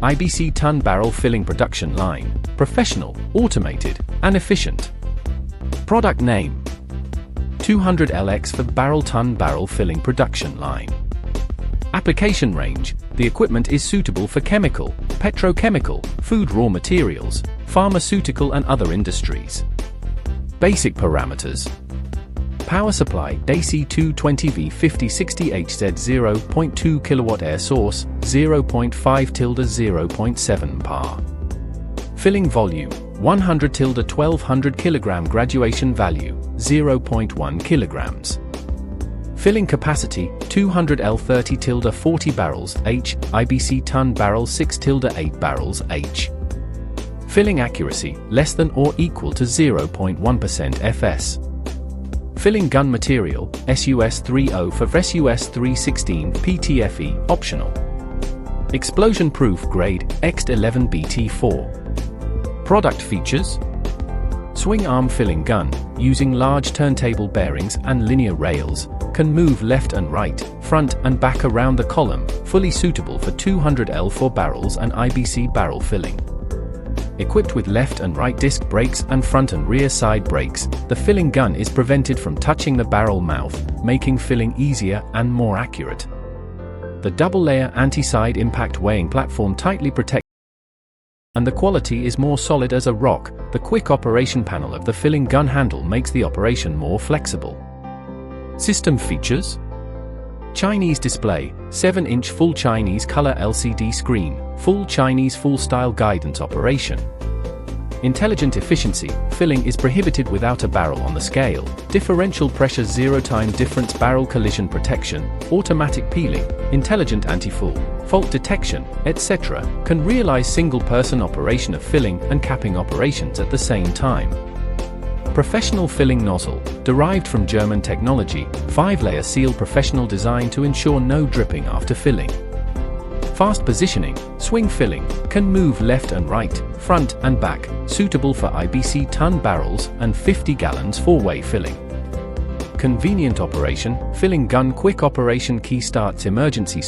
IBC ton barrel filling production line, professional, automated, and efficient. Product name: 200LX for barrel ton barrel filling production line. Application range: the equipment is suitable for chemical, petrochemical, food raw materials, pharmaceutical and other industries. Basic parameters: power supply AC 220V5060HZ 0.2 kW, air source 0.5-0.7 par. Filling volume 100-1200 kg, graduation value 0.1 kg. Filling capacity 200L 30-40 barrels H, IBC ton barrel 6-8 barrels H. Filling accuracy less than or equal to 0.1% FS. Filling gun material SUS 30 for SUS 316 PTFE optional. Explosion proof grade X11 BT4. Product features: swing arm filling gun, using large turntable bearings and linear rails, can move left and right, front and back around the column, fully suitable for 200L for barrels and IBC barrel filling. Equipped with left and right disc brakes and front and rear side brakes, the filling gun is prevented from touching the barrel mouth, making filling easier and more accurate. The double-layer anti-side impact weighing platform tightly protects, and the quality is more solid as a rock. The quick operation panel of the filling gun handle makes the operation more flexible. System features: Chinese display, 7-inch full Chinese color LCD screen, full Chinese full-style guidance operation. Intelligent efficiency, filling is prohibited without a barrel on the scale, differential pressure, zero-time difference, barrel collision protection, automatic peeling, intelligent anti-fall, fault detection, etc., can realize single-person operation of filling and capping operations at the same time. Professional filling nozzle, derived from German technology, 5-layer seal, professional design to ensure no dripping after filling. Fast positioning, swing filling, can move left and right, front and back, suitable for IBC ton barrels and 50 gallons 4-way filling. Convenient operation, filling gun quick operation, key starts, emergency